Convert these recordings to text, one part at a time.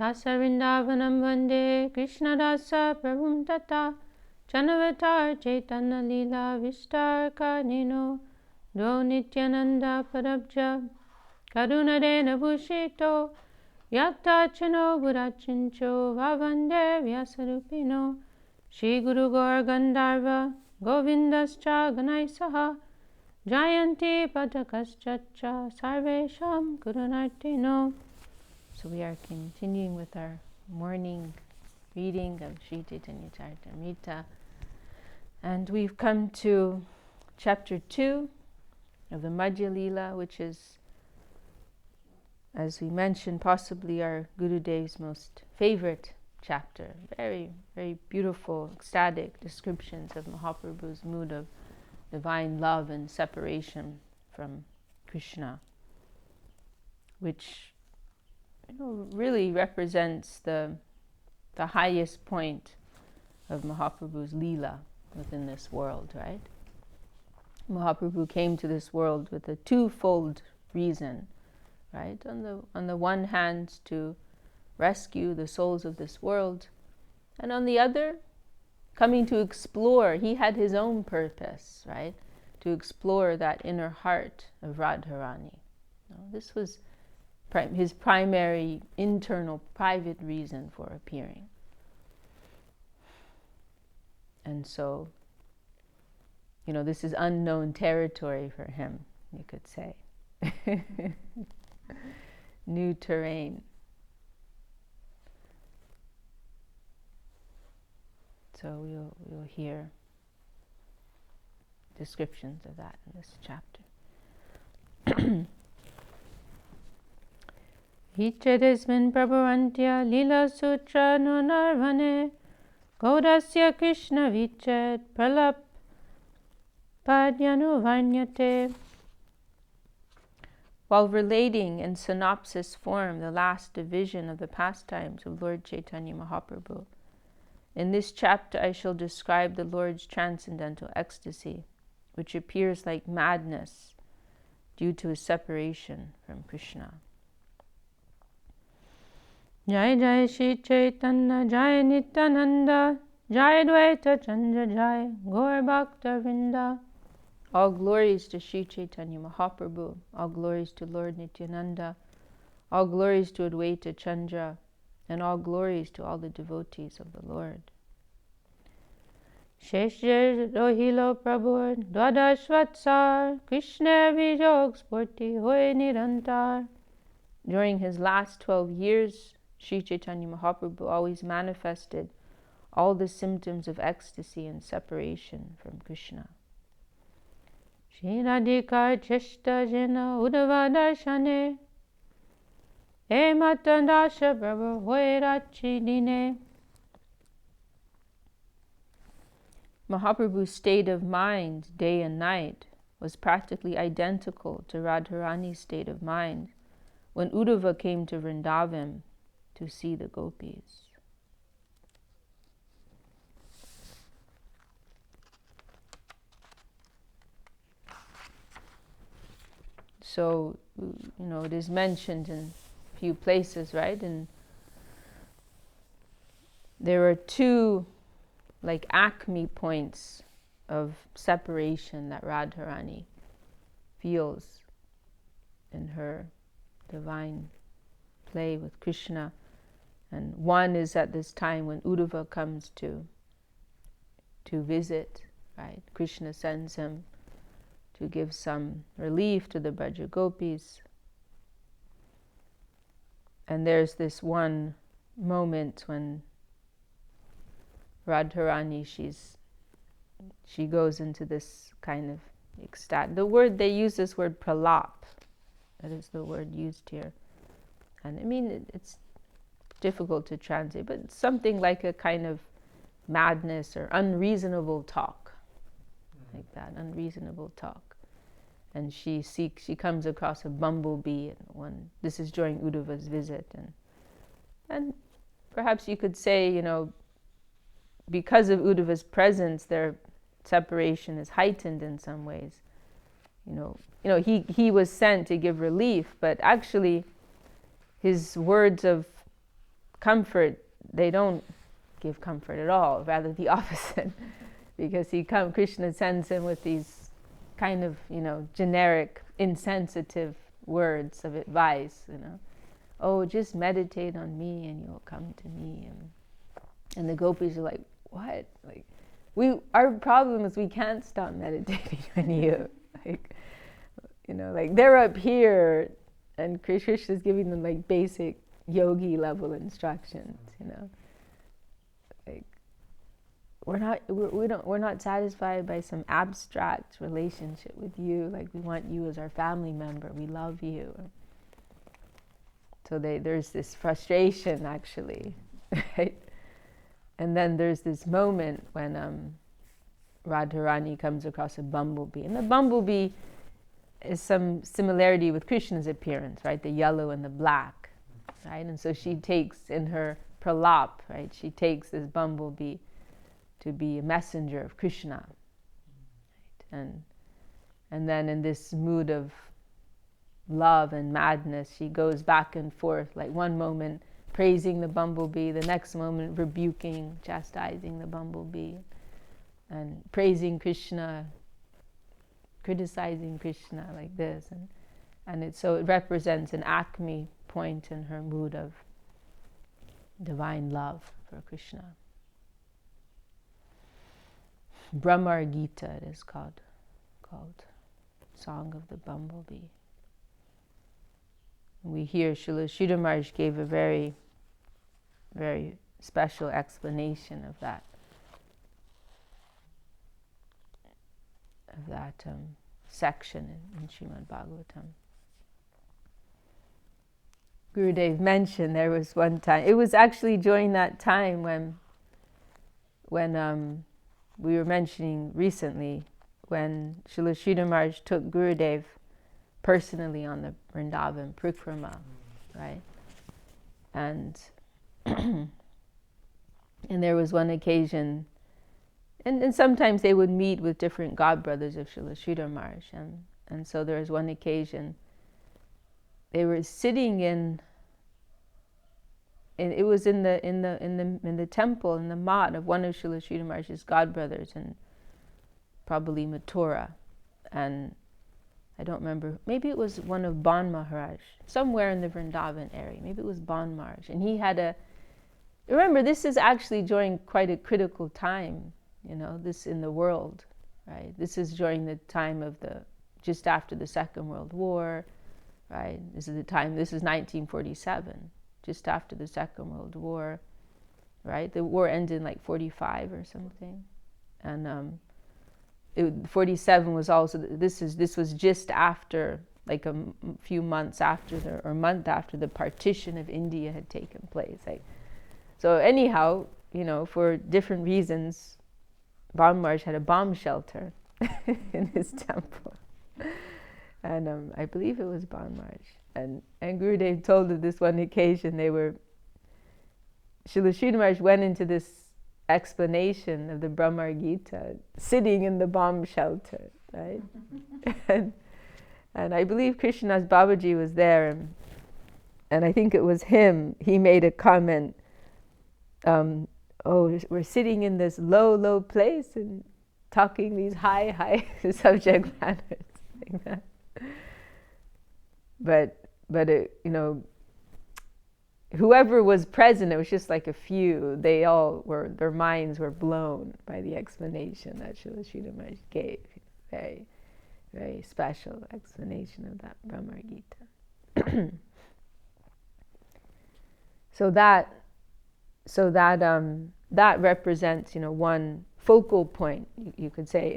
Dasa Vrindavanam Vande Krishna Dasa Prabhum Tata Chanavatar Chaitanya-lila Vistar Karnino Do Nityananda Parabja Karunadena Bhushito Yattachano Burachincho Vavande Vyasarupino Shri Guru Gaur Gandharva Govindascha Ganaisaha Jayanti Padakaschacha Sarvesham Gurunartino. So we are continuing with our morning reading of Sri Chaitanya-charitamrta, and we've come to chapter 2 of the Madhya-lila, which is, as we mentioned, possibly our Gurudev's most favorite chapter. Very, very beautiful, ecstatic descriptions of Mahāprabhu's mood of divine love and separation from Krishna, which really represents the highest point of Mahāprabhu's lila within this world, right? Mahāprabhu came to this world with a twofold reason, right? On the one hand, to rescue the souls of this world, and on the other, coming to explore. He had his own purpose, right? To explore that inner heart of Radharani. This was his primary, internal, private reason for appearing. And so, this is unknown territory for him, you could say. New terrain. So we'll hear descriptions of that in this chapter. Hichedesmin prabhavantya lila sutra nunarvane Gaudasya Krishna viched pralap padyanu varnyate. While relating in synopsis form the last division of the pastimes of Lord Chaitanya Mahaprabhu, in this chapter I shall describe the Lord's transcendental ecstasy, which appears like madness due to his separation from Krishna. Jai Jai Shri Chaitanya, Jai Nityananda, Jai Dvaita Chandra, Jai Gaur Bhakta Vrinda. All glories to Sri Chaitanya Mahaprabhu, all glories to Lord Nityananda, all glories to Advaita Chandra, and all glories to all the devotees of the Lord. Sheshje Rohilo Prabhu Dwadashvatsar Krishna Vijog Sporti Hoy Nirantar. During his last 12 years, Sri Chaitanya Mahaprabhu always manifested all the symptoms of ecstasy and separation from Krishna. Shri Radhika Cheshta Jena Uddhava Darshane E Matandasha Prabhu Hoy Rachi Dine. Mahaprabhu's state of mind, day and night, was practically identical to Radharani's state of mind when Uddhava came to Vrindavan to see the gopis. So, it is mentioned in a few places, right? And there are two acme points of separation that Radharani feels in her divine play with Krishna. And one is at this time when Uddhava comes to visit, right? Krishna sends him to give some relief to the Braja Gopis. And there's this one moment when Radharani, she goes into this kind of ecstatic. They use this word pralap. That is the word used here. And it's difficult to translate, but it's something like a kind of madness or unreasonable talk. Like that, unreasonable talk. And she comes across a bumblebee, and this is during Uddhava's visit. And perhaps you could say, because of Uddhava's presence, their separation is heightened in some ways. He was sent to give relief, but actually his words of comfort, they don't give comfort at all, rather the opposite. Because Krishna sends him with these kind of, generic, insensitive words of advice, Oh, just meditate on me and you'll come to me. And the gopis are like, what? Like, our problem is we can't stop meditating on you. Like they're up here and Krishna is giving them like basic yogi level instructions, Like we're not satisfied by some abstract relationship with you. Like we want you as our family member. We love you. So there's this frustration actually, right? And then there's this moment when Radharani comes across a bumblebee, and the bumblebee is some similarity with Krishna's appearance, right? The yellow and the black, right? And so she takes in her pralap, right? She takes this bumblebee to be a messenger of Krishna, right? And then in this mood of love and madness, she goes back and forth, like one moment praising the bumblebee, the next moment rebuking, chastising the bumblebee, and praising Krishna, criticizing Krishna, like this, and it represents an acme point in her mood of divine love for Krishna. Brahmar Gita it is called Song of the Bumblebee. We hear Srila Sridhar Maharaj gave a very, very special explanation of that section in Srimad Bhagavatam. Gurudev mentioned there was one time, it was actually during that time when we were mentioning recently, when Srila Sridhar Maharaj took Gurudev personally on the Vrindavan Parikrama, right? And and there was one occasion, and sometimes they would meet with different godbrothers of Srila Sridhar Maharaj, and so there was one occasion they were sitting in it was in the temple, in the mat of one of Srila Sridhar Maharaj's godbrothers, and probably Mathura, and I don't remember, maybe it was one of Ban Maharaj, somewhere in the Vrindavan area, maybe it was Ban Maharaj, and he had remember this is actually during quite a critical time, this in the world, right? This is during the time of just after the Second World War, right? This is 1947, just after the Second World War, right? The war ended in like 45 or something, and 47 was also, this was just after, like a few months after or month after the partition of India had taken place. So anyhow, for different reasons, Ban Maharaj had a bomb shelter in his temple. And I believe it was Ban Maharaj. And Gurudev told of this one occasion, Srila Sridhar Maharaj went into this explanation of the Brahmar Gita sitting in the bomb shelter, right? and I believe Krishnadas Babaji was there, and I think it was him, he made a comment, we're sitting in this low place and talking these high subject matters, like that. But it, whoever was present, it was just like a few, their minds were blown by the explanation that Srila Sridhar Maharaj gave. Very, very special explanation of that Brahmar Gita. So that represents, one focal point, you could say,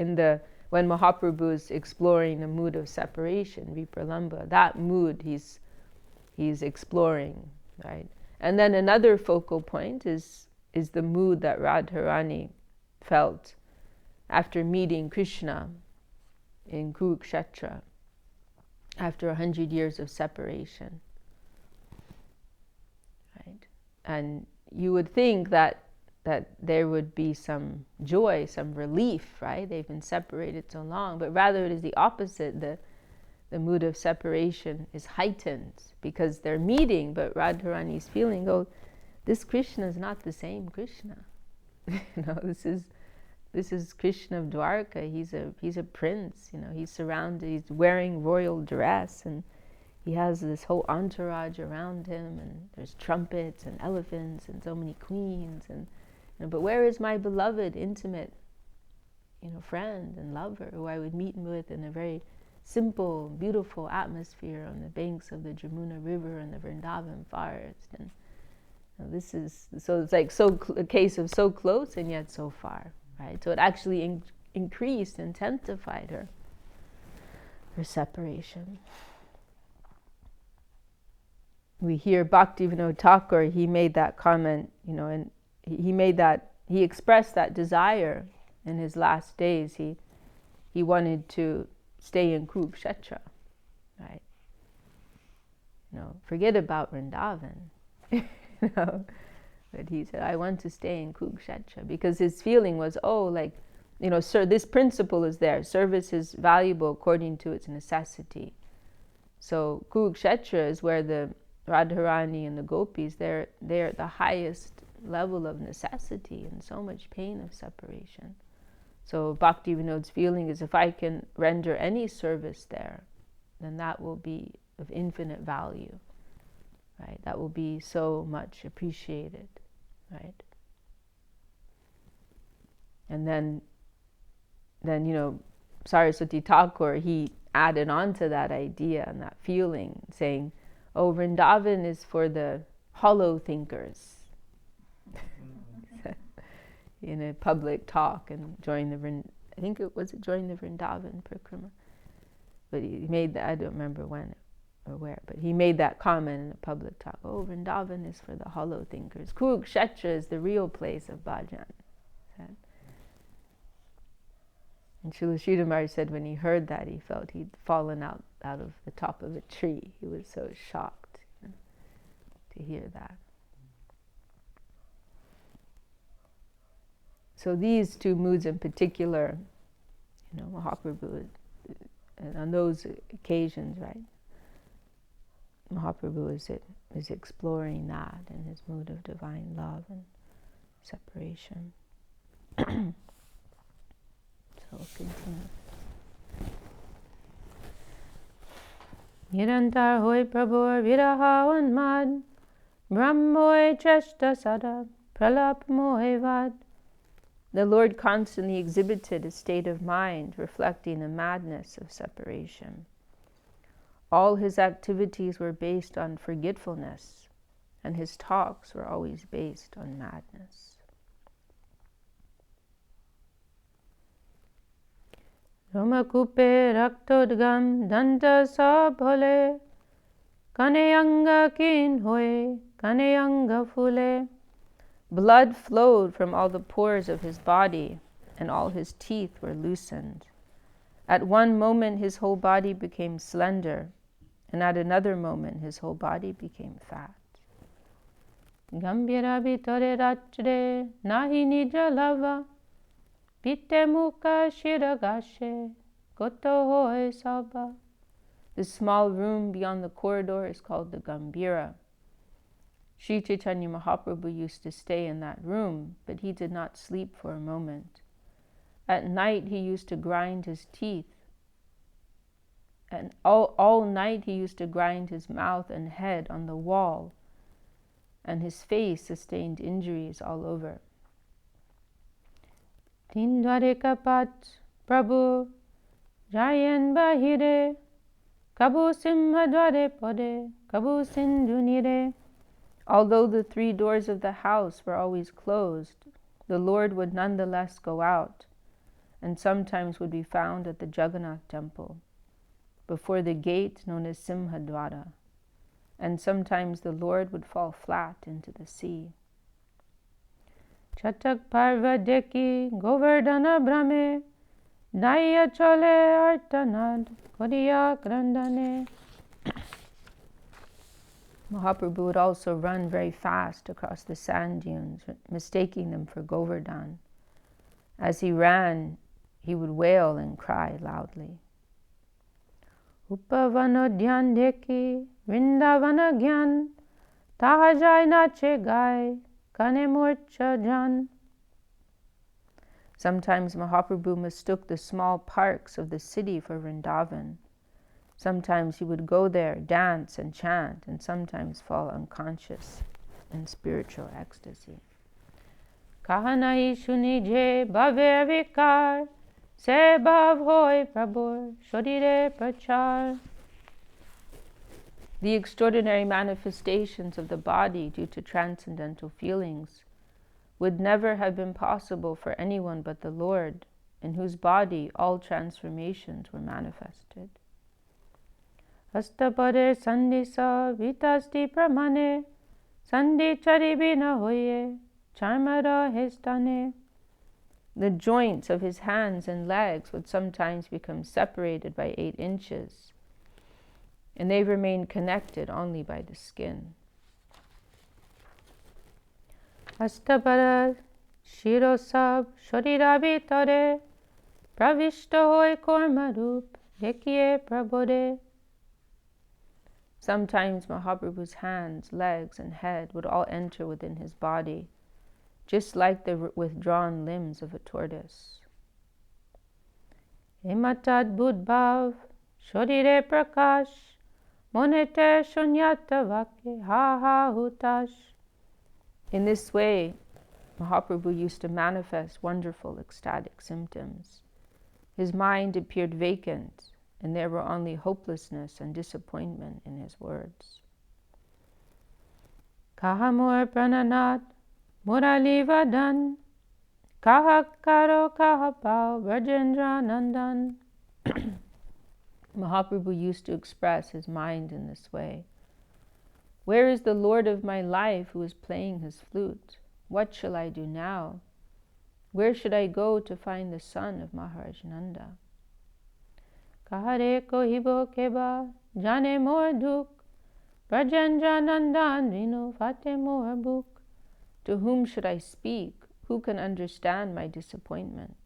when Mahāprabhu is exploring the mood of separation, vipralambha, that mood he's exploring, right? And then another focal point is the mood that Radharani felt after meeting Krishna in Kurukshetra, after 100 years of separation, right? And you would think that there would be some joy, some relief, right? They've been separated so long, but rather it is the opposite. The mood of separation is heightened because they're meeting, but Radharani's feeling, this Krishna is not the same Krishna. This is Krishna of Dwarka. He's a prince. He's surrounded. He's wearing royal dress, and he has this whole entourage around him, and there's trumpets and elephants and so many queens. But where is my beloved, intimate, friend and lover, who I would meet with in a very simple, beautiful atmosphere on the banks of the Jamuna River and the Vrindavan forest? And this is so. It's like a case of so close and yet so far, right? So it actually increased, intensified her separation. We hear Bhaktivinoda Thakur, he made that comment, and he expressed that desire in his last days. He wanted to stay in Kurukshetra, right? Forget about Vrindavan, But he said, I want to stay in Kurukshetra, because his feeling was, sir, this principle is there. Service is valuable according to its necessity. So Kurukshetra is where the Radharani and the gopis, they're at the highest level of necessity and so much pain of separation. So Bhaktivinoda's feeling is, if I can render any service there, then that will be of infinite value, right? That will be so much appreciated, right? And then Saraswati Thakur, he added on to that idea and that feeling, saying, Vrindavan is for the hollow thinkers. In a public talk and during the Vrindavan Parikrama. But he made that, I don't remember when or where, but he made that comment in a public talk. Vrindavan is for the hollow thinkers. Kurukshetra is the real place of bhajan. And Srila Sridhar Maharaj said when he heard that, he felt he'd fallen out of the top of a tree. He was so shocked to hear that. So these two moods in particular, Mahāprabhu, and on those occasions, right, Mahāprabhu is exploring that in his mood of divine love and separation. So we'll continue. Nirantar hoy prabhur viraha unmad, brahmoy cheshta sada, pralap mohe vad. The Lord constantly exhibited a state of mind reflecting a madness of separation. All his activities were based on forgetfulness, and his talks were always based on madness. Romakupe raktodgam danta sabhole, kaneyanga kin hoye, kaneyanga fule. Blood flowed from all the pores of his body, and all his teeth were loosened. At one moment his whole body became slender, and at another moment his whole body became fat. Gambhira vitore rachre nahi nidra lava, pitte mukha shiragashe koto hoy sabha. The small room beyond the corridor is called the Gambhira. Sri Chaitanya Mahaprabhu used to stay in that room, but he did not sleep for a moment. At night he used to grind his teeth, and all night he used to grind his mouth and head on the wall, and his face sustained injuries all over. Tindware kapat Prabhu Jayan bahire, Kabu simhadware pode, Kabu sindhu nire. Although the 3 doors of the house were always closed, the Lord would nonetheless go out, and sometimes would be found at the Jagannath temple, before the gate known as Simhadwara, and sometimes the Lord would fall flat into the sea. Chatak parva deki govardhana brahme, daya chole artanad koriya krandane. Mahāprabhu would also run very fast across the sand dunes, mistaking them for Govardhan. As he ran, he would wail and cry loudly. Upavana dhyan deki, Vrindavana gyan, taha jai nache gai, kane morcha jan. Sometimes Mahaprabhu mistook the small parks of the city for Vrindavan. Sometimes he would go there, dance and chant, and sometimes fall unconscious in spiritual ecstasy. Kahanai shuni je bhave vikar, se bhav hoy prabhur shodire prachar. The extraordinary manifestations of the body due to transcendental feelings would never have been possible for anyone but the Lord, in whose body all transformations were manifested. Astapade sandisa vitasti pramane, sandi charibina hoye, charmara hestane. The joints of his hands and legs would sometimes become separated by 8 inches, and they remained connected only by the skin. Astapara shirosab sharira vitare, pravishta hoy kormarup, dekhiye prabode. Sometimes Mahaprabhu's hands, legs, and head would all enter within his body, just like the withdrawn limbs of a tortoise. Ematad budbhav, shodire prakash, monete shunyata vake, ha ha hutash. In this way, Mahaprabhu used to manifest wonderful ecstatic symptoms. His mind appeared vacant, and there were only hopelessness and disappointment in his words. Kahamor prananat murali vadan, kaha karo kaha pao Brajendra nandan. Mahaprabhu used to express his mind in this way. Where is the Lord of my life who is playing his flute? What shall I do now? Where should I go to find the son of Maharaj Nanda? Kahare kohibo keba jane mor duk, Brajendra nandan vinu fate mor buk. To whom should I speak? Who can understand my disappointment?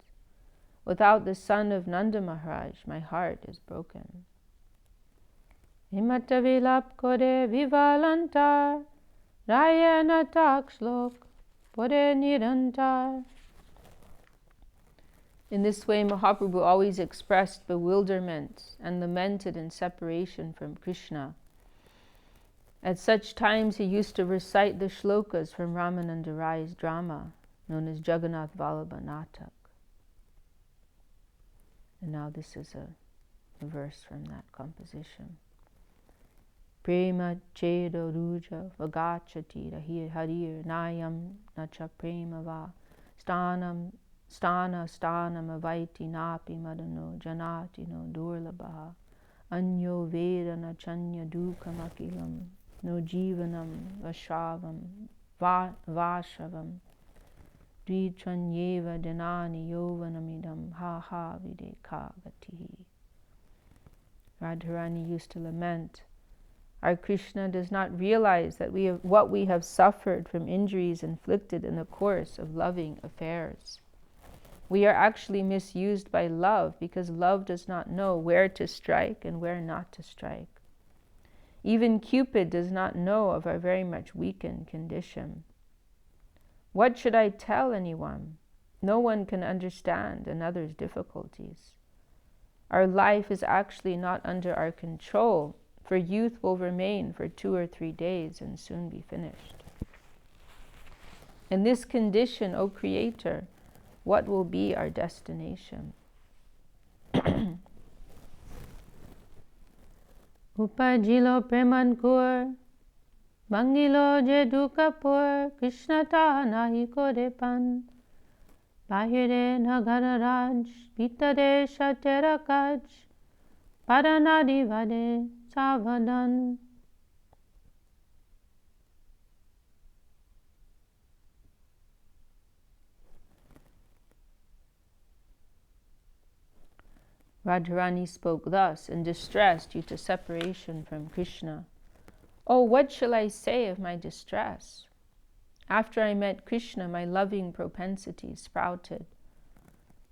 Without the son of Nanda Maharaj, my heart is broken. Himata vilap kore vivalantar, rayana takslok pore nirantar. In this way, Mahaprabhu always expressed bewilderment and lamented in separation from Krishna. At such times, he used to recite the shlokas from Ramananda Rai's drama, known as Jagannath Vallabha Natak. And now this is a verse from that composition. Prema chedo ruja vagachati harir nayam nacha prema va stana avaiti napi madano janati no durlabha anyo veda nachanya dukam akilam no jivanam vashavam vashavam dvichanyeva denani yovanamidam ha ha videka gatihi. Radharani used to lament, our Krishna does not realize that what we have suffered from injuries inflicted in the course of loving affairs. We are actually misused by love because love does not know where to strike and where not to strike. Even Cupid does not know of our very much weakened condition. What should I tell anyone? No one can understand another's difficulties. Our life is actually not under our control, for youth will remain for 2 or 3 days and soon be finished. In this condition, O Creator, what will be our destination? Upajilo premankur, bangilo je dukapur, Krishna ta nahi kore pan. Bahire nagararaj, pitare shaterakaj, paranadi vade savadan. Radharani spoke thus in distress due to separation from Krishna. Oh, what shall I say of my distress? After I met Krishna, my loving propensities sprouted.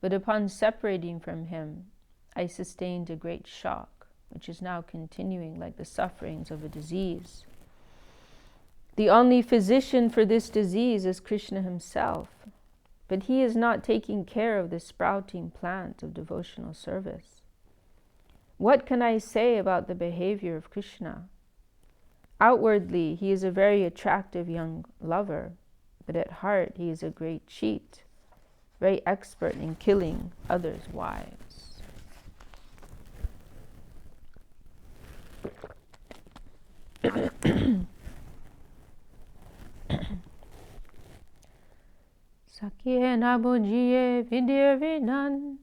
But upon separating from him, I sustained a great shock, which is now continuing like the sufferings of a disease. The only physician for this disease is Krishna himself, but he is not taking care of the sprouting plant of devotional service. What can I say about the behavior of Krishna? Outwardly, he is a very attractive young lover, but at heart he is a great cheat, very expert in killing others' wives. Sakye nabujiye vidya vinan,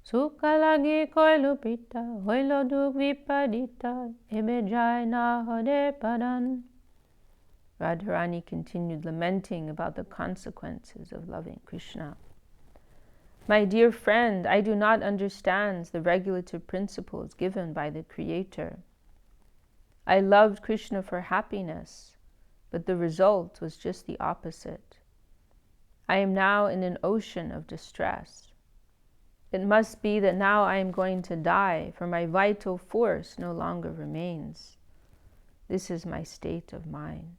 sukha lagi koilu pita, hoilo duk vipadita, ebe jai na hode padan. Radharani continued lamenting about the consequences of loving Krishna. My dear friend, I do not understand the regulative principles given by the Creator. I loved Krishna for happiness, but the result was just the opposite. I am now in an ocean of distress. It must be that now I am going to die, for my vital force no longer remains. This is my state of mind.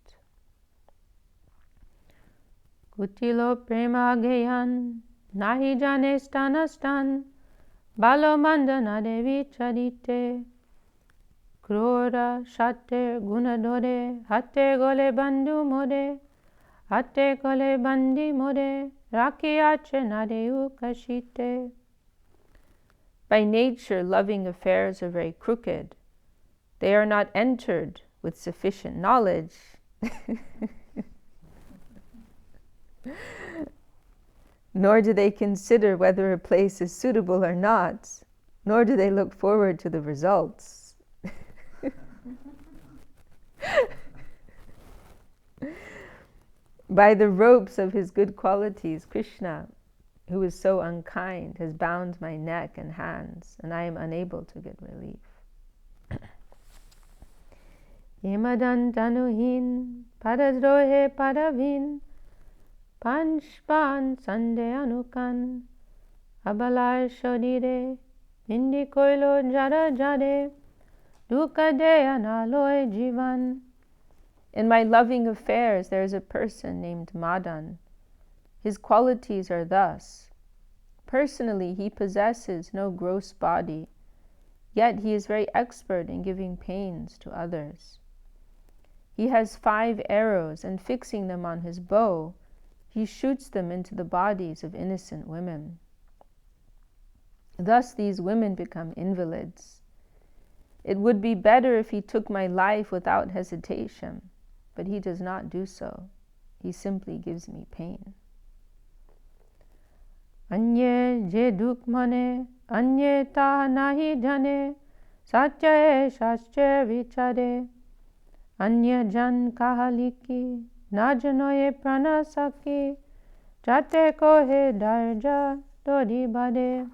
Kutilo prema geyan, nahi jane stanastan, balo mandana devi charite, krora shate gunadore, hatte gole bandhu more, hatte gole bandi more, rakiyache nadeu kashite. By nature, loving affairs are very crooked. They are not entered with sufficient knowledge. Nor do they consider whether a place is suitable or not, nor do they look forward to the results. By the ropes of his good qualities, Krishna, who is so unkind, has bound my neck and hands, and I am unable to get relief. Yemadan tanuhin, padadrohe padavin, panchpan sande anukan, abalai shodire, indi koilo jara jade, dukade analoy jivan. In my loving affairs there is a person named Madan. His qualities are thus. Personally, he possesses no gross body, yet he is very expert in giving pains to others. He has 5 arrows, and fixing them on his bow, he shoots them into the bodies of innocent women. Thus these women become invalids. It would be better if he took my life without hesitation, but he does not do so. He simply gives me pain. Anye je duk mane, anye ta nahi jane, satya shastre vichare, anya jan kahaliki, na janoye prana saki, jate kohe darja dodi bade.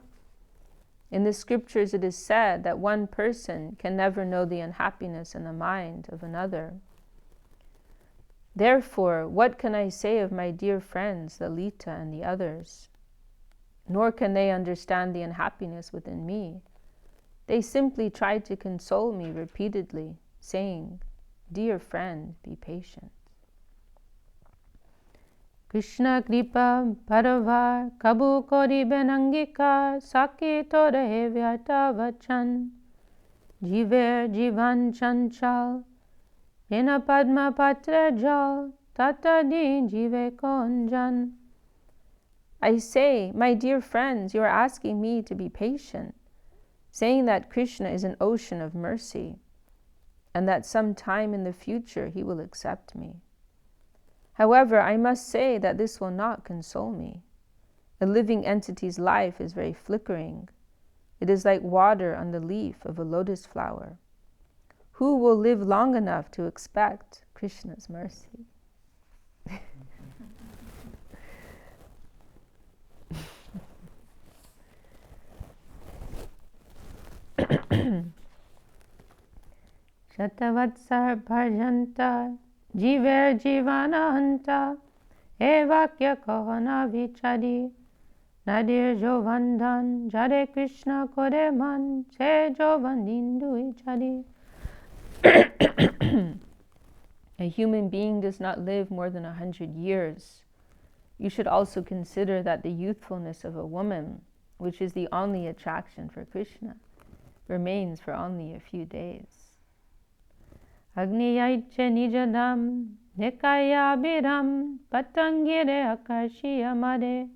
In the scriptures it is said that one person can never know the unhappiness in the mind of another. Therefore, what can I say of my dear friends, Lalita and the others? Nor can they understand the unhappiness within me. They simply try to console me repeatedly, saying, "Dear friend, be patient." Krishna kripa paravar kabu kori benangika saki torehe vyata vachan jiver jivan chanchal yena padma patre jal tata din jive konjan. I say, my dear friends, you are asking me to be patient, saying that Krishna is an ocean of mercy, and that some time in the future he will accept me. However, I must say that this will not console me. A living entity's life is very flickering. It is like water on the leaf of a lotus flower. Who will live long enough to expect Krishna's mercy? Shatavatsar bharjanta jiver jivana hanta evakya kahana vichadi nadir jovandan jare Krishna kore man se jovanindu ichadi. A human being does not live more than 100 years. You should also consider that the youthfulness of a woman, which is the only attraction for Krishna, remains for only a few days. Agniyaicha nijadam nekaya biram patangire akarshiya made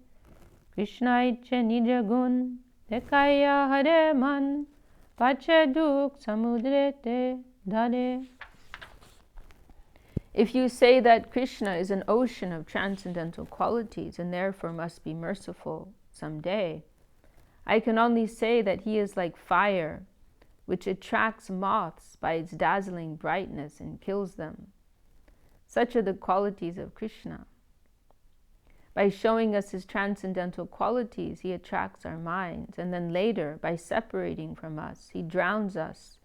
Krishnaicha nijagun nekaya hare man pachaduk samudrete dade. If you say that Krishna is an ocean of transcendental qualities and therefore must be merciful someday, I can only say that he is like fire, which attracts moths by its dazzling brightness and kills them. Such are the qualities of Krishna. By showing us his transcendental qualities, he attracts our minds, and then later, by separating from us, he drowns us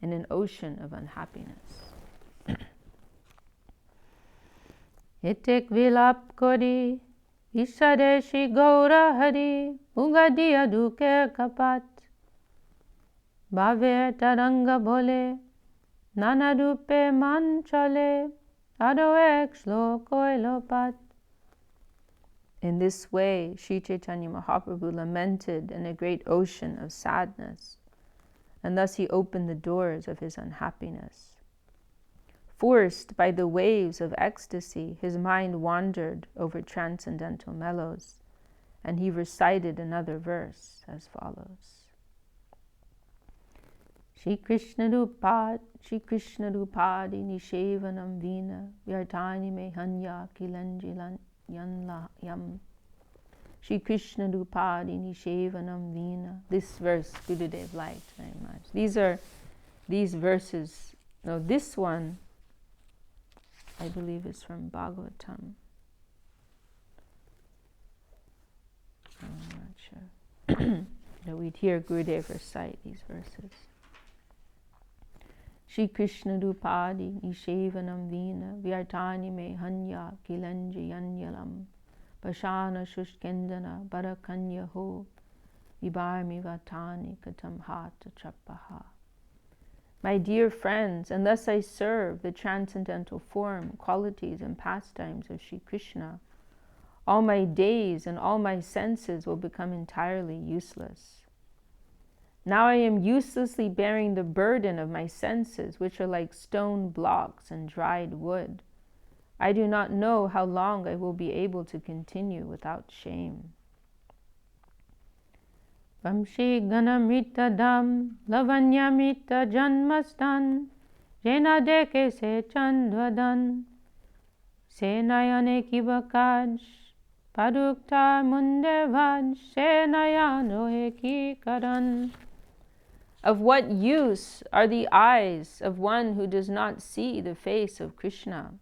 in an ocean of unhappiness. Itik vilap kori, Visadeshi gaura hari, Ugadiya duke kapat, Bhave taranga bhole, Nana rupe man chale, Ado ek shlokoi lopat. In this way, Sri Chaitanya Mahaprabhu lamented in a great ocean of sadness, and thus he opened the doors of his unhappiness. Forced by the waves of ecstasy, his mind wandered over transcendental mellows, and he recited another verse as follows. Shri Krishna Rupadi Nishevanam Vina Vyartani Me Hanya Kilanjilan Yanlayam. Shri Krishna Rupadi Nishevanam Vina. This verse Gurudev liked very much. These verses, no, this one I believe is from Bhagavatam. I'm not sure. That we'd hear Gurudev recite these verses. Shri Krishna Rupadi Nishevanam Vina Vyartani Me Hanya Kilanji Yanyalam Pashana Shushkendana Barakanya Ho Vibarmi Vatani Katam Hata Chapaha. My dear friends, and thus I serve the transcendental form, qualities, and pastimes of Sri Krishna. All my days and all my senses will become entirely useless. Now I am uselessly bearing the burden of my senses, which are like stone blocks and dried wood. I do not know how long I will be able to continue without shame. Vamshi ganamrita dam lavanyamrita janmastan jena deke se chandvadan se nayane kibakaj padukta mundevaj se nayano ki karan. Of what use are the eyes of one who does not see the face of Krishna,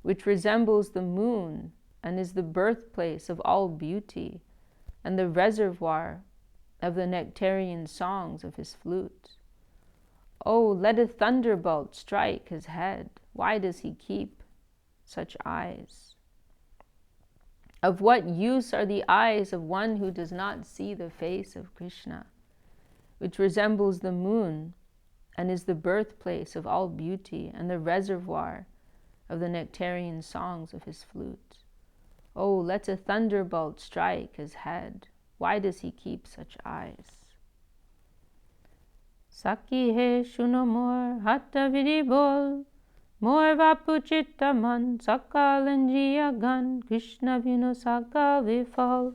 which resembles the moon and is the birthplace of all beauty and the reservoir of the nectarian songs of his flute? Oh, let a thunderbolt strike his head. Why does he keep such eyes? Of what use are the eyes of one who does not see the face of Krishna, which resembles the moon and is the birthplace of all beauty and the reservoir of the nectarian songs of his flute? Oh, let a thunderbolt strike his head. Why does he keep such eyes? Saki he shuno mor hatta vidi bol, mor vapu chitta man sakalanjiya gan Krishna vino saka vifal.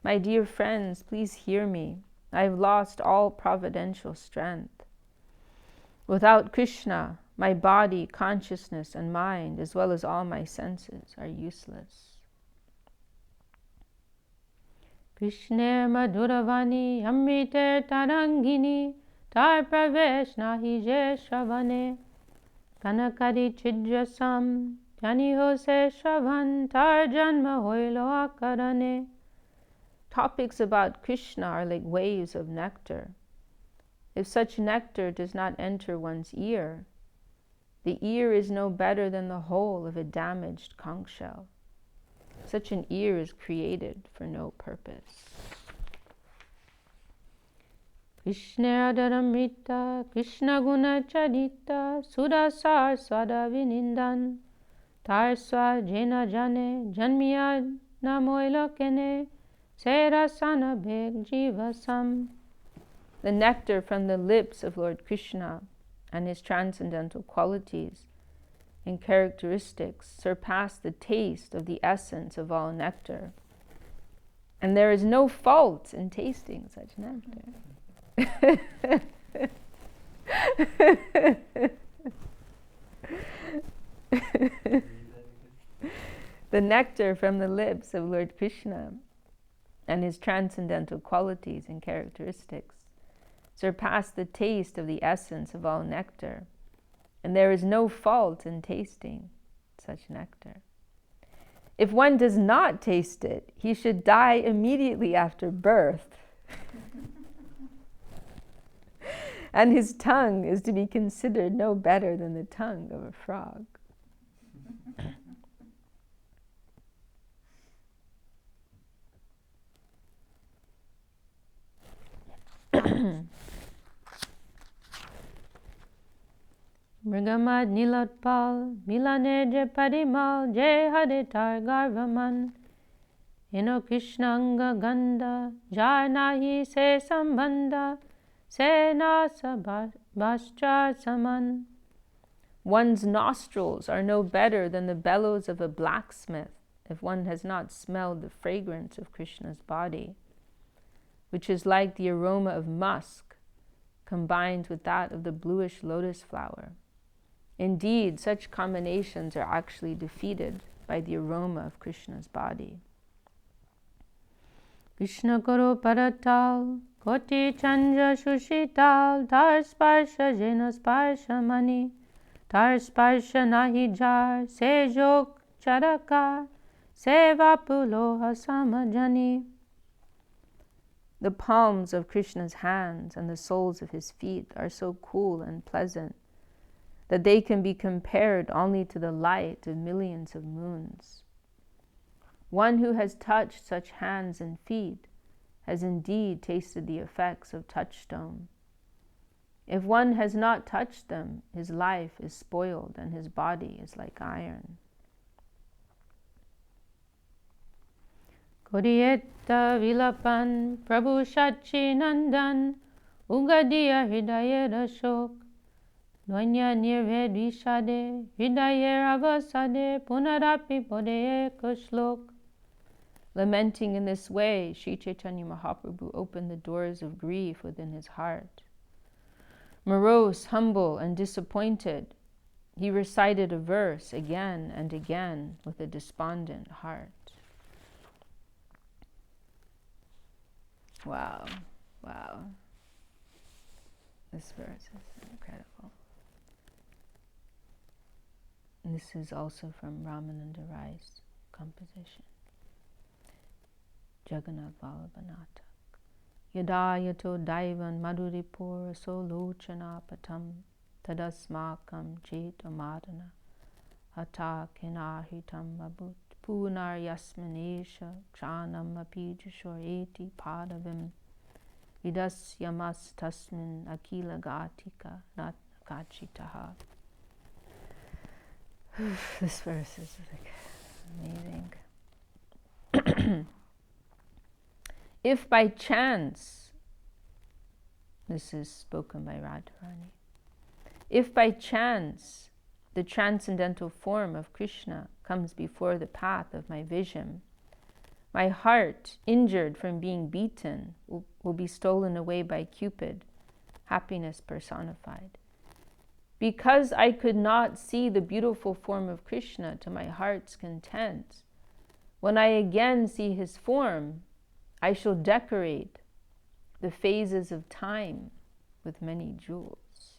My dear friends, please hear me. I have lost all providential strength. Without Krishna, my body, consciousness, and mind, as well as all my senses, are useless. Krishna madhuravani amrite tarangini tar pravesh nahi je shavane kanakadi chidrasam jani hose shavan tar janma hoilo akarane. Topics about Krishna are like waves of nectar. If such nectar does not enter one's ear, the ear is no better than the hole of a damaged conch shell. Such an ear is created for no purpose. Krishna-charitamrta, Krishna-guna-charita, Sudasar Swada-vinindan, Tarswa Jena Jane, Janmiya Namoilokene, Serasana Beg Jivasam. The nectar from the lips of Lord Krishna and his transcendental qualities and characteristics surpass the taste of the essence of all nectar. And there is no fault in tasting such nectar. The nectar from the lips of Lord Krishna and his transcendental qualities and characteristics surpass the taste of the essence of all nectar, and there is no fault in tasting such nectar. If one does not taste it, he should die immediately after birth. And his tongue is to be considered no better than the tongue of a frog. Mrigamad Nilotpal, Milane Je Parimal, Je Haditar Garvaman, Ino Krishnanga Ganda, Janahi Se Sambanda, Se Nasa Bhaschar Saman. One's nostrils are no better than the bellows of a blacksmith if one has not smelled the fragrance of Krishna's body, which is like the aroma of musk combined with that of the bluish lotus flower. Indeed, such combinations are actually defeated by the aroma of Krishna's body. Krishna Koro Paratal, Koti Chandra Shushital, Tar Sparsha Jena Sparsha Mani, Tar Sparsha Nahi Jar, Se Jok Charakar, Se Vapuloha Samajani. The palms of Krishna's hands and the soles of his feet are so cool and pleasant that they can be compared only to the light of millions of moons. One who has touched such hands and feet has indeed tasted the effects of touchstone. If one has not touched them, his life is spoiled and his body is like iron. Kodiyetta Vilapan, Prabhu Shachi Nandan, Ugadiya Hridaya Rashok, Nonya Nirved Vishade, Hridaya Ravasade, Punarapi Podeye Kushlok. Lamenting in this way, Sri Chaitanya Mahaprabhu opened the doors of grief within his heart. Morose, humble, and disappointed, he recited a verse again and again with a despondent heart. Wow, wow. This verse is incredible. And this is also from Ramananda Rai's composition. Jagannath Vallabhanata. Yada yato daivan madhuripur asolochana patam tadasmakam chet amadana hata kinahitam abut punar yasmanesha chanam apijashor eti padavim vidasyamas tasmin akila gatika nat kachitaha. This verse is like amazing. If by chance, this is spoken by Radharani, if by chance the transcendental form of Krishna comes before the path of my vision, my heart, injured from being beaten, will be stolen away by Cupid, happiness personified. Because I could not see the beautiful form of Krishna to my heart's content, when I again see his form, I shall decorate the phases of time with many jewels.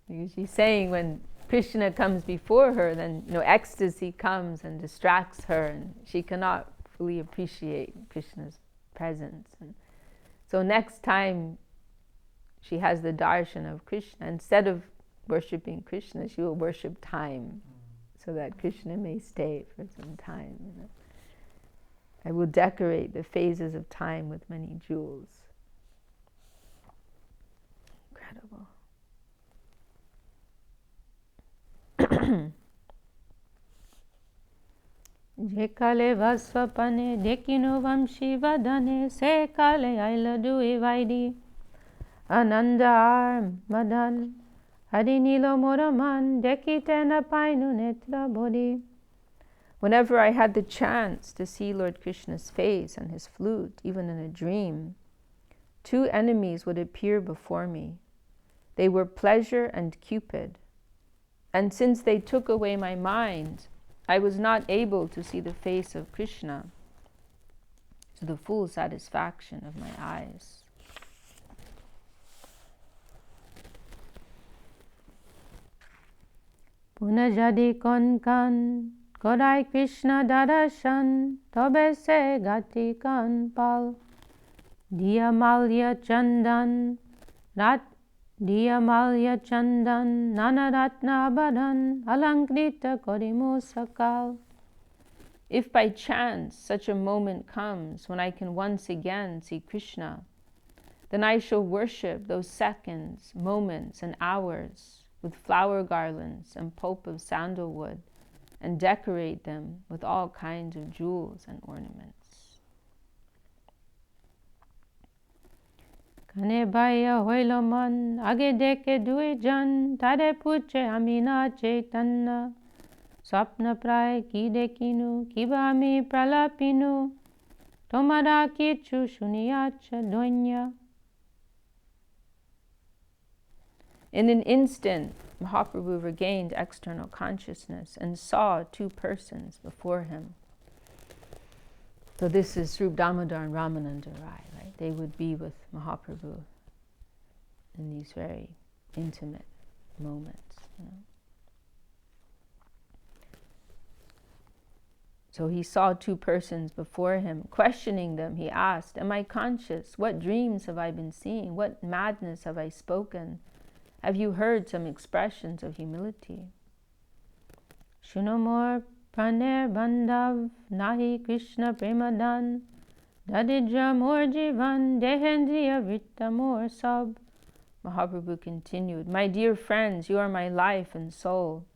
Because she's saying when Krishna comes before her, then ecstasy comes and distracts her, and she cannot fully appreciate Krishna's presence. And so next time she has the darshan of Krishna, instead of worshipping Krishna, she will worship time, so that Krishna may stay for some time. I will decorate the phases of time with many jewels. Incredible. Je kale vasvapane dekino vamshi vadane se kale ailadu evaidi anandar madan hadinilo moraman dekitena painu netra bodhi. Whenever I had the chance to see Lord Krishna's face and his flute, even in a dream, two enemies would appear before me. They were pleasure and Cupid. And since they took away my mind, I was not able to see the face of Krishna to the full satisfaction of my eyes. Punajadi kon Kodai Krishna Darashan Tobe se gati kan pal Diyamalya Chandan Nanaratna Abhadan Alankrita Kodimo Sakal. If by chance such a moment comes when I can once again see Krishna, then I shall worship those seconds, moments, and hours with flower garlands and pulp of sandalwood, and decorate them with all kinds of jewels and ornaments. Kane bhaiya hoilo man, age deke dui jan, tare puche amina chaitanya, swapna pray ki dekinu, kiba ami pralapinu, tomara kichu shuniyacha donya. In an instant, Mahāprabhu regained external consciousness and saw two persons before him. So this is Srup Damodar and Ramananda Rai, right? They would be with Mahāprabhu in these very intimate moments. You know? So he saw two persons before him. Questioning them, he asked, "Am I conscious? What dreams have I been seeing? What madness have I spoken? Have you heard some expressions of humility?" Shunomor praner bandhav nahi Krishna premadan dadidra mor jivan dehendriya vritta mor sab. Mahāprabhu continued, "My dear friends, you are my life and soul.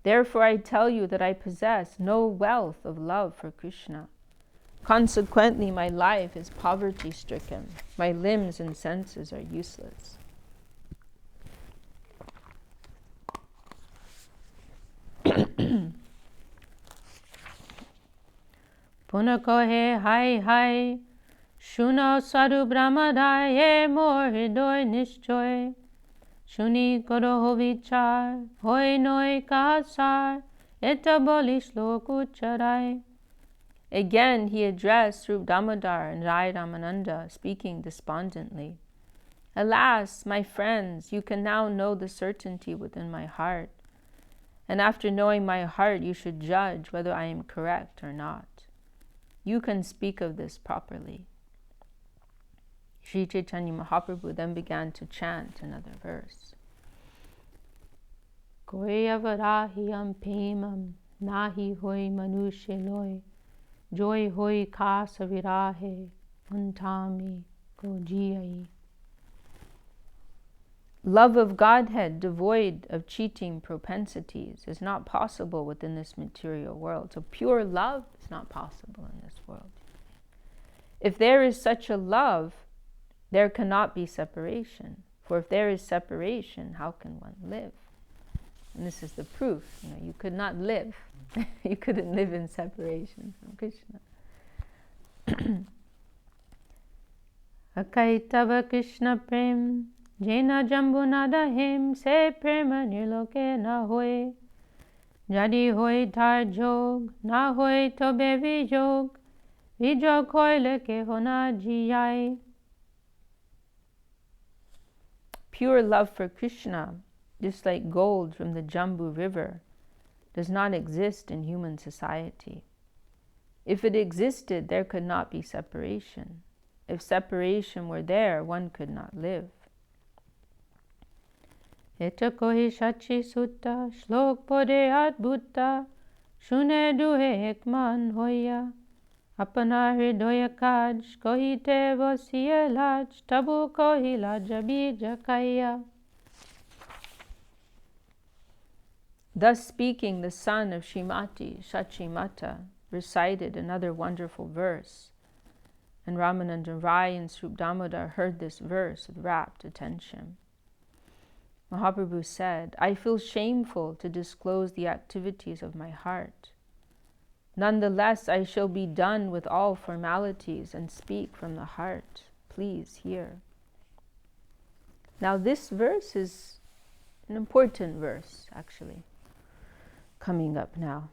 Therefore I tell you that I possess no wealth of love for Krishna. Consequently, my life is poverty-stricken. My limbs and senses are useless." Punakohe hai hai Shuno sadhu brahmadai e mor hidoy nishchoy Shuni koro ho vichar hoy noy kahasar eta boli shlok ucharai. Again he addressed Srup Damodar and Rai Ramananda, speaking despondently. "Alas, my friends, you can now know the certainty within my heart. And after knowing my heart, you should judge whether I am correct or not. You can speak of this properly." Sri Chaitanya Mahaprabhu then began to chant another verse. Koi avarahiyam pemam nahi hoi manushe loy joy hoi khasa virahe untami ko jiyai. Love of Godhead devoid of cheating propensities is not possible within this material world. So pure love is not possible in this world. If there is such a love, there cannot be separation. For if there is separation, how can one live? And this is the proof. You could not live. You couldn't live in separation from Krishna. Akaitava Krishna prem Jena jambunada him se prema niloke na hoy jadi hoy tar jog na hoy tobe vijog vijog hoy leke hona jiyai. Pure love for Krishna, just like gold from the Jambu river, does not exist in human society. If it existed, there could not be separation. If separation were there, one could not live. Eta kohi shachi sutta shlok pode adbhutta shune duhe ekman hoya Apana hridoya kaj, kohite vosiye laj, tabu kohi lajabi jakaya. Thus speaking, the son of Srimati Shachimata recited another wonderful verse, and Ramananda Rai and Srup Damodar heard this verse with rapt attention. Mahāprabhu said, I feel shameful to disclose the activities of my heart. Nonetheless, I shall be done with all formalities and speak from the heart. Please hear. Now this verse is an important verse, actually, coming up now.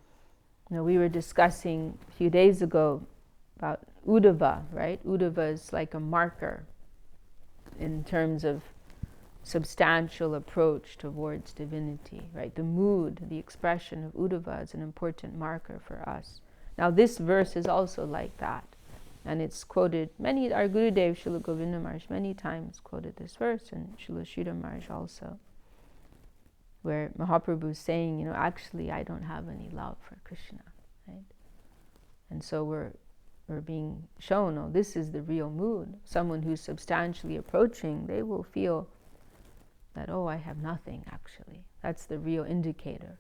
We were discussing a few days ago about Uddhava, right? Uddhava is like a marker in terms of substantial approach towards divinity, right? The mood, the expression of Uddhava is an important marker for us. Now this verse is also like that, and it's quoted our Gurudev Srila Govinda Maharaj many times quoted this verse, and Srila Sridhar Maharaj also, where Mahaprabhu is saying, actually I don't have any love for Krishna, right? And so we're being shown, this is the real mood. Someone who's substantially approaching, they will feel that, I have nothing actually. That's the real indicator.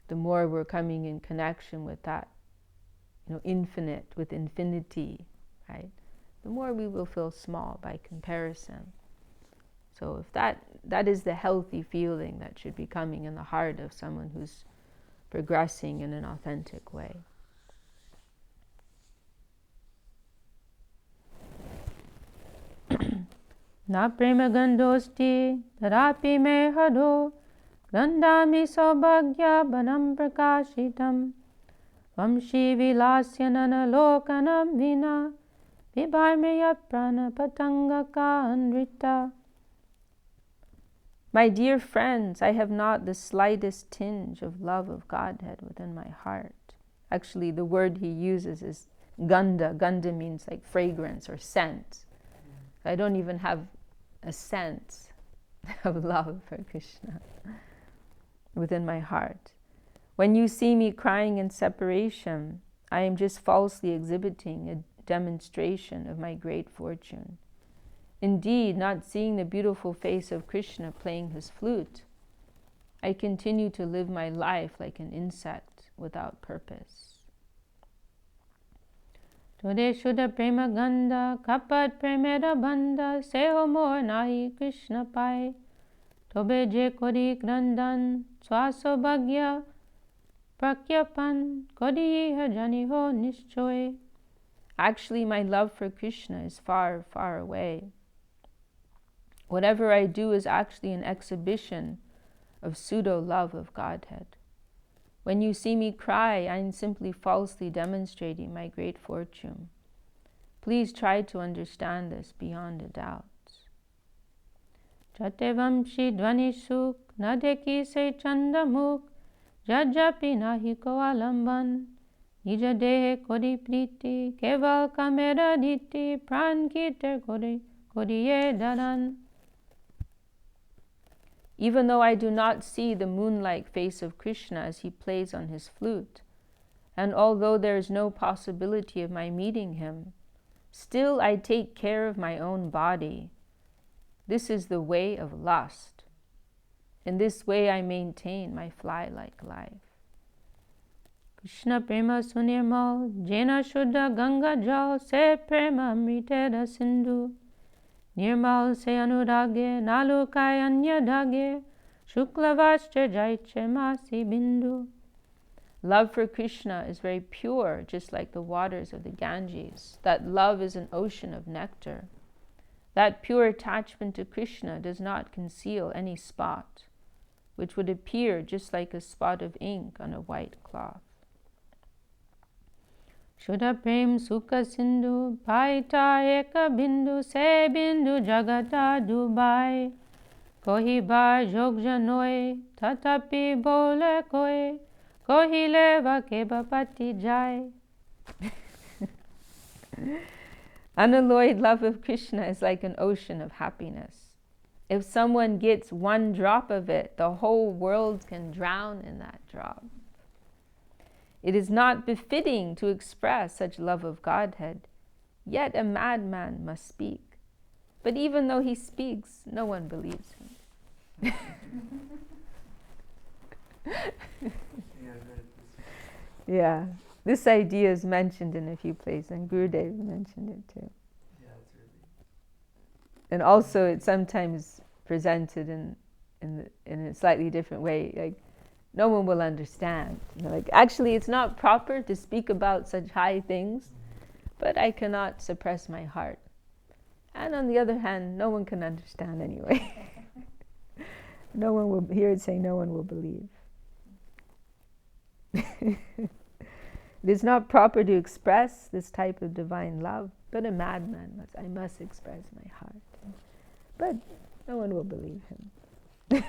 The more we're coming in connection with that, infinite, with infinity, right? The more we will feel small by comparison. So if that is the healthy feeling that should be coming in the heart of someone who's progressing in an authentic way. Na prema gandosti tarapi me hado gandami saubhagya banam prakashitam vamshi vilasyanana lokanam vina vibharmeya prana patangaka anrita. My dear friends, I have not the slightest tinge of love of Godhead within my heart. Actually, the word he uses is gandha. Gandha means like fragrance or scent. I don't even have a sense of love for Krishna within my heart. When you see me crying in separation, I am just falsely exhibiting a demonstration of my great fortune. Indeed, not seeing the beautiful face of Krishna playing his flute, I continue to live my life like an insect without purpose. Tode shuddha prema ganda, kapat premeda banda, seho mor nahi Krishna pai. Tobe je kodi grandan, swaso bhagya, prakyapan, kodi jani ho nishchoy. Actually, my love for Krishna is far, far away. Whatever I do is actually an exhibition of pseudo-love of Godhead. When you see me cry, I am simply falsely demonstrating my great fortune. Please try to understand this beyond a doubt. Jatevamshi dvani sukh, nadeki se chandamukh, jajapi nahi ko alamban, nija dehe kodi priti, keval kamera diti, pran kiter kodiye daran. Even though I do not see the moon-like face of Krishna as he plays on his flute, and although there is no possibility of my meeting him, still I take care of my own body. This is the way of lust. In this way I maintain my fly-like life. Krishna prema sunirmal, jena shuddha ganga jal, se prema amriteda sindhu. Nirmal se anurage, nalukai anya dage, shuklavascha jaiche masi bindu. Love for Krishna is very pure, just like the waters of the Ganges. That love is an ocean of nectar. That pure attachment to Krishna does not conceal any spot, which would appear just like a spot of ink on a white cloth. Shuddha prem sukha sindhu, paita eka bindu, se bindu jagata dubai. Kohi bar jog janoy, tatapi bole koy, kohi leva keba pati jai. Unalloyed love of Krishna is like an ocean of happiness. If someone gets one drop of it, the whole world can drown in that drop. It is not befitting to express such love of Godhead, yet a madman must speak. But even though he speaks, no one believes him. Yeah, this idea is mentioned in a few places, and Gurudev mentioned it too. Yeah, it's really. And also, it's sometimes presented in a slightly different way. Like, no one will understand. Like, actually, it's not proper to speak about such high things, but I cannot suppress my heart. And on the other hand, no one can understand anyway. No one will hear it say, no one will believe. It is not proper to express this type of divine love, but a madman I must express my heart. But no one will believe him.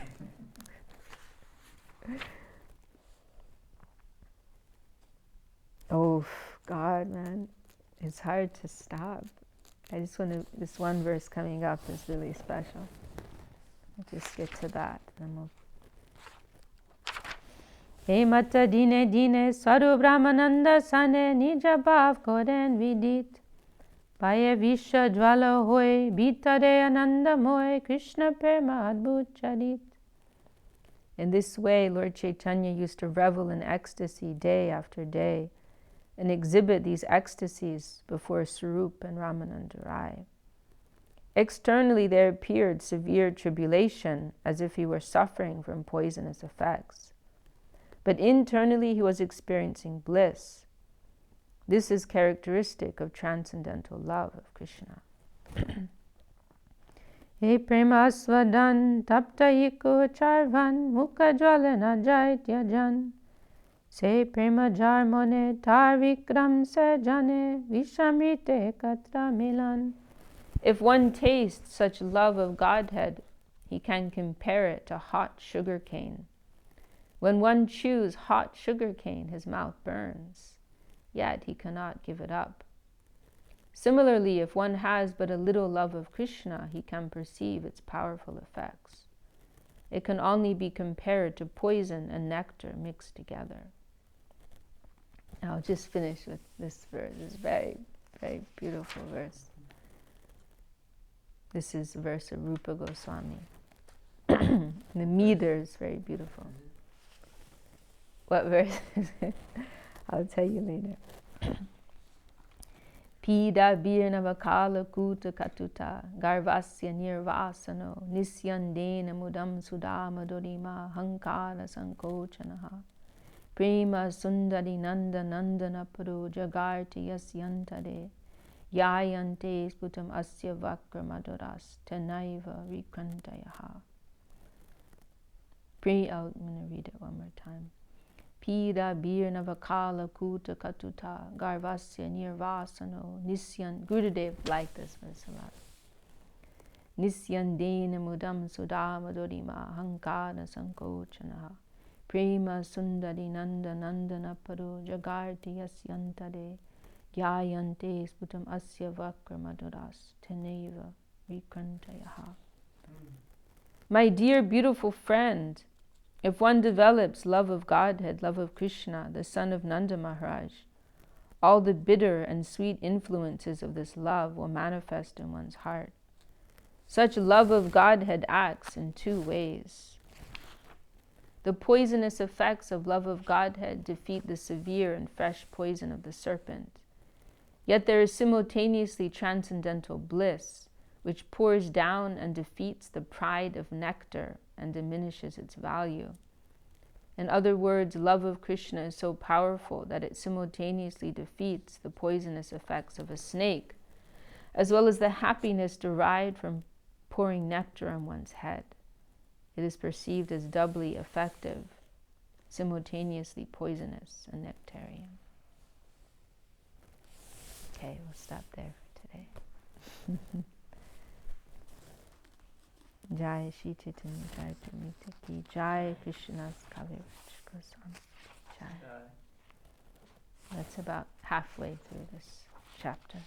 Oh, God, man, it's hard to stop. I just want to, this one verse coming up is really special. I'll just get to that, and we'll. He mata dine dine saru brahmananda sane nija bhav koren vidit. Paye visha jwala hoy bitare ananda moy Krishna prema adbhut charit. In this way, Lord Chaitanya used to revel in ecstasy day after day and exhibit these ecstasies before Sarup and Ramananda Rai. Externally, there appeared severe tribulation, as if he were suffering from poisonous effects. But internally, he was experiencing bliss. This is characteristic of transcendental love of Krishna. He prema svadan tapta hiko charvan mukha jwalana jaitya jan. Se prema jar mone tar vikram se jane vishamrite katra milan. If one tastes such love of Godhead, he can compare it to hot sugar cane. When one chews hot sugar cane, his mouth burns, yet he cannot give it up. Similarly, if one has but a little love of Krishna, he can perceive its powerful effects. It can only be compared to poison and nectar mixed together. I'll just finish with this verse. This very, very beautiful verse. This is a verse of Rupa Goswami. The meter is very beautiful. What verse is it? I'll tell you later. Pida birnavakala kuta katuta garvasya nirvasano nisyandena mudam sudama dorima hankara sankochanaha prema sundari nanda nandana paru jagarti yasyantade yayante sputam asya vakra maduras tenaiva vikrantayaha. I'm going to read it one more time. Pida birnavakala kuta katuta garvasya nirvasano nisyan. Gurudev liked this verse a lot. Nisyandena mudam sudama dorima hankara sankochanaha prema sundari nanda nandana paru jagarti yasyantade gyayante sputam asya vakra maduras teneva vikrantayaha. My dear beautiful friend, if one develops love of Godhead, love of Krishna, the son of Nanda Maharaj, all the bitter and sweet influences of this love will manifest in one's heart. Such love of Godhead acts in two ways. The poisonous effects of love of Godhead defeat the severe and fresh poison of the serpent. Yet there is simultaneously transcendental bliss, which pours down and defeats the pride of nectar and diminishes its value. In other words, love of Krishna is so powerful that it simultaneously defeats the poisonous effects of a snake, as well as the happiness derived from pouring nectar on one's head. It is perceived as doubly effective, simultaneously poisonous and nectarian. Okay, we'll stop there for today. Jai Shri Chaitanya-charitamrta ki Jai Krishna's Kaviraj Goswami Jai. That's about halfway through this chapter.